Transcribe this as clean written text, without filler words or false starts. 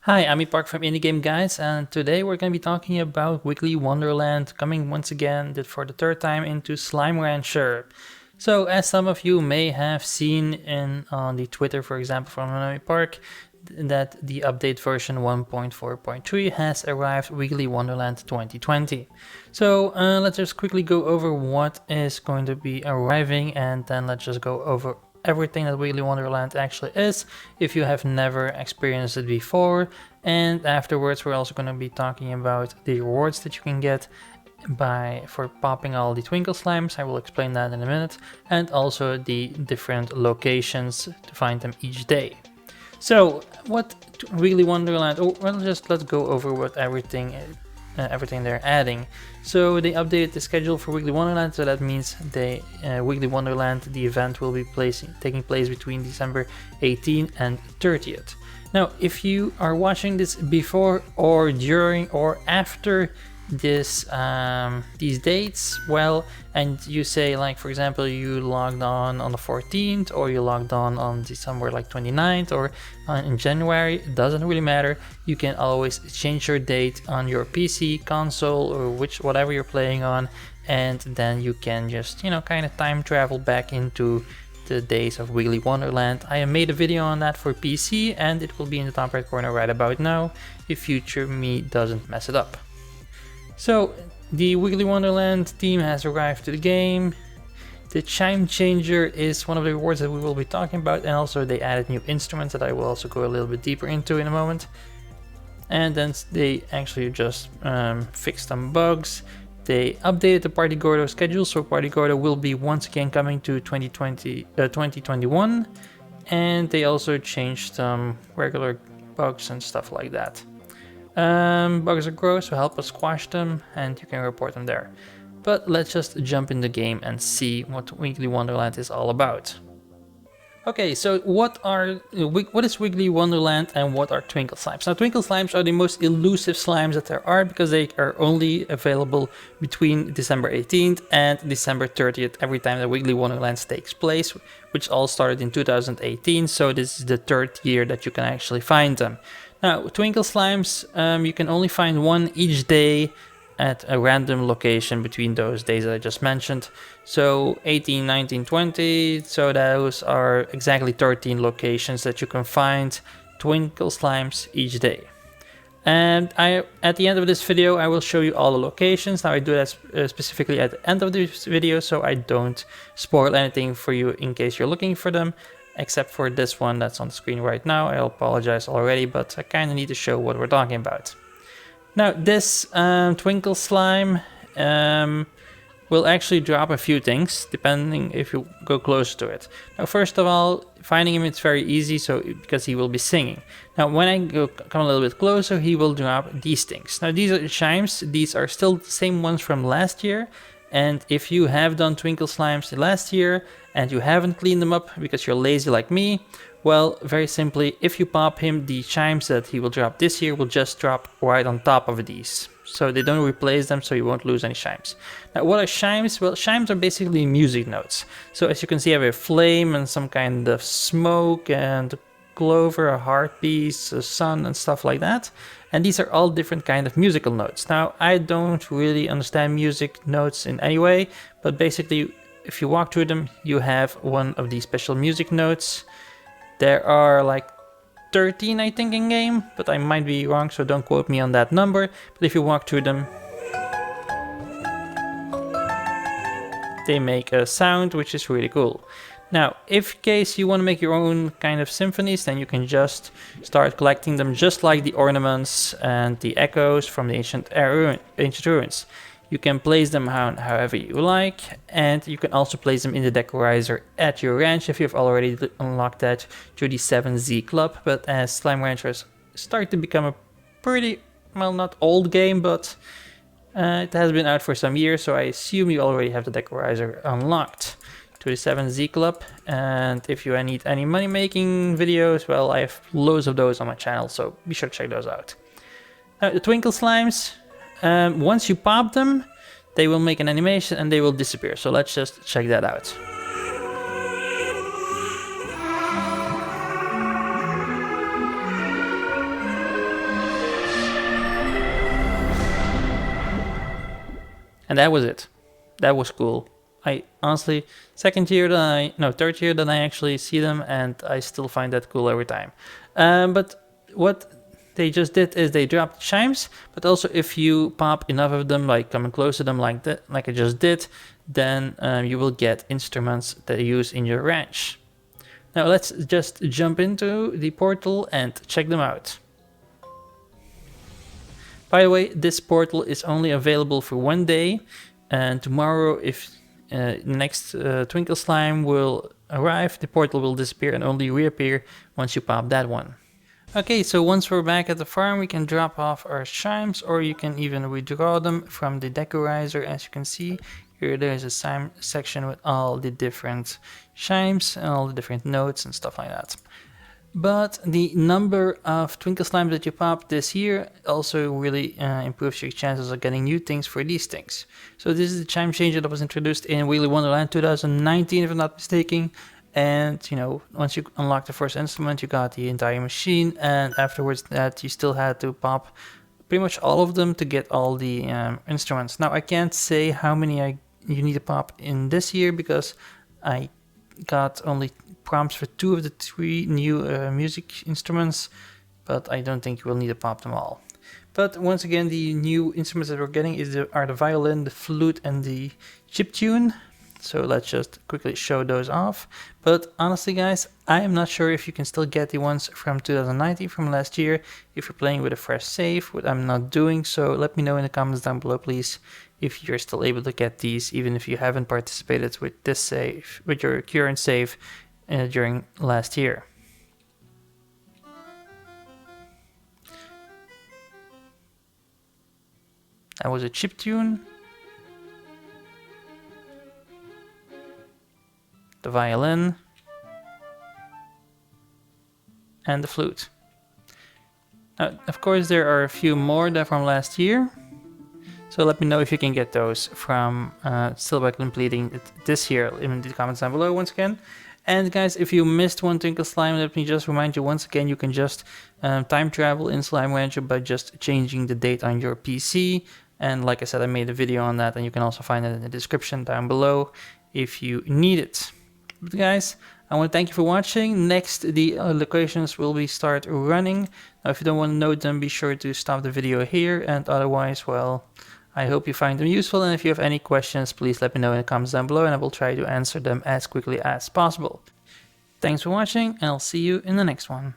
Hi, I'm Epokk from Indie Game Guys, and today we're going to be talking about Wiggly Wonderland coming once again for the third time into Slime Rancher. So, as some of you may have seen on the Twitter, for example, from Epokk, that the update version 1.4.3 has arrived, Wiggly Wonderland 2020. So let's just quickly go over what is going to be arriving, and then let's just go over everything that Wiggly Wonderland actually is if you have never experienced it before. And afterwards we're also going to be talking about the rewards that you can get for popping all the Twinkle Slimes. I will explain that in a minute, and also the different locations to find them each day. So what Wiggly Wonderland, let's go over what everything they're adding. So they updated the schedule for Wiggly Wonderland, so that means Wiggly Wonderland, the event will be taking place between December 18th and 30th. Now, if you are watching this before or during or after these dates, well, and you say, like, for example, you logged on the 14th, or you logged on December 29th, or in January, it doesn't really matter. You can always change your date on your PC, console, or whatever you're playing on, and then you can just kind of time travel back into the days of Wiggly Wonderland. I have made a video on that for PC, and it will be in the top right corner right about now if future me doesn't mess it up. So, the Wiggly Wonderland theme has arrived to the game. The chime changer is one of the rewards that we will be talking about, and also they added new instruments that I will also go a little bit deeper into in a moment. And then they actually just fixed some bugs. They updated the Party Gordo schedule, so Party Gordo will be once again coming to 2021, and they also changed some regular bugs and stuff like that. Bugs are gross, so help us squash them, and you can report them there. But let's just jump in the game and see what Wiggly Wonderland is all about. Okay, so what is Wiggly Wonderland and what are Twinkle Slimes? Now, Twinkle Slimes are the most elusive slimes that there are, because they are only available between December 18th and December 30th every time that Wiggly Wonderland takes place, which all started in 2018, so this is the third year that you can actually find them. Now, Twinkle Slimes, you can only find one each day at a random location between those days that I just mentioned. So 18, 19, 20, so those are exactly 13 locations that you can find Twinkle Slimes each day. And at the end of this video, I will show you all the locations. Now, I do that specifically at the end of this video, so I don't spoil anything for you in case you're looking for them. Except for this one that's on the screen right now. I apologize already, but I kind of need to show what we're talking about. Now, this Twinkle Slime will actually drop a few things, depending if you go closer to it. Now, first of all, finding him, it's very easy, because he will be singing. Now, when I come a little bit closer, he will drop these things. Now, these are the chimes. These are still the same ones from last year. And if you have done Twinkle Slimes last year and you haven't cleaned them up because you're lazy like me, well, very simply, if you pop him, the chimes that he will drop this year will just drop right on top of these. So they don't replace them, so you won't lose any chimes. Now, what are chimes? Well, chimes are basically music notes. So as you can see, I have a flame and some kind of smoke and clover, a heart piece, a sun, and stuff like that. And these are all different kind of musical notes. Now, I don't really understand music notes in any way, but basically, if you walk through them, you have one of these special music notes. There are like 13, I think, in game, but I might be wrong, so don't quote me on that number. But if you walk through them, they make a sound, which is really cool. Now, if in case you want to make your own kind of symphonies, then you can just start collecting them just like the ornaments and the echoes from the ancient ruins. You can place them however you like, and you can also place them in the decorizer at your ranch if you've already unlocked that through the 7Z club. But as Slime Ranchers start to become a pretty, well, not old game, but it has been out for some years, so I assume you already have the decorizer unlocked to the 7Z club. And if you need any money making videos, well, I have loads of those on my channel, so be sure to check those out. Now, the Twinkle Slimes, once you pop them, they will make an animation and they will disappear. So let's just check that out. And that was it. That was cool. I honestly, third year that I actually see them, and I still find that cool every time. But what they just did is they dropped chimes, but also if you pop enough of them, like coming close to them like that, like I just did, then you will get instruments that you use in your ranch. Now let's just jump into the portal and check them out. By the way, this portal is only available for 1 day, and tomorrow, if next Twinkle Slime will arrive, the portal will disappear and only reappear once you pop that one. Okay, so once we're back at the farm, we can drop off our chimes, or you can even withdraw them from the decorizer. As you can see, here there's a chime section with all the different chimes and all the different notes and stuff like that. But the number of Twinkle Slimes that you pop this year also really improves your chances of getting new things for these things. So this is the chime changer that was introduced in Wiggly Wonderland 2019, if I'm not mistaken. And you know, once you unlock the first instrument, you got the entire machine, and afterwards that you still had to pop pretty much all of them to get all the instruments. Now I can't say how many you need to pop in this year because I got only prompts for 2 of the 3 new music instruments, but I don't think you will need to pop them all. But once again, the new instruments that we're getting are the violin, the flute, and the chiptune. So let's just quickly show those off. But honestly guys, I am not sure if you can still get the ones from 2019 from last year if you're playing with a fresh save, what I'm not doing. So let me know in the comments down below, please, if you're still able to get these, even if you haven't participated with this save, with your current save during last year. That was a chiptune, the violin, and the flute. Now, of course, there are a few more that from last year. So let me know if you can get those from still by completing it this year in the comments down below once again. And guys, if you missed one Twinkle Slime, let me just remind you once again, you can just time travel in Slime Rancher by just changing the date on your PC. And like I said, I made a video on that, and you can also find it in the description down below if you need it. But guys, I want to thank you for watching. Next, the locations will be start running. Now, if you don't want to know them, be sure to stop the video here. And otherwise, well, I hope you find them useful, and if you have any questions, please let me know in the comments down below, and I will try to answer them as quickly as possible. Thanks for watching, and I'll see you in the next one.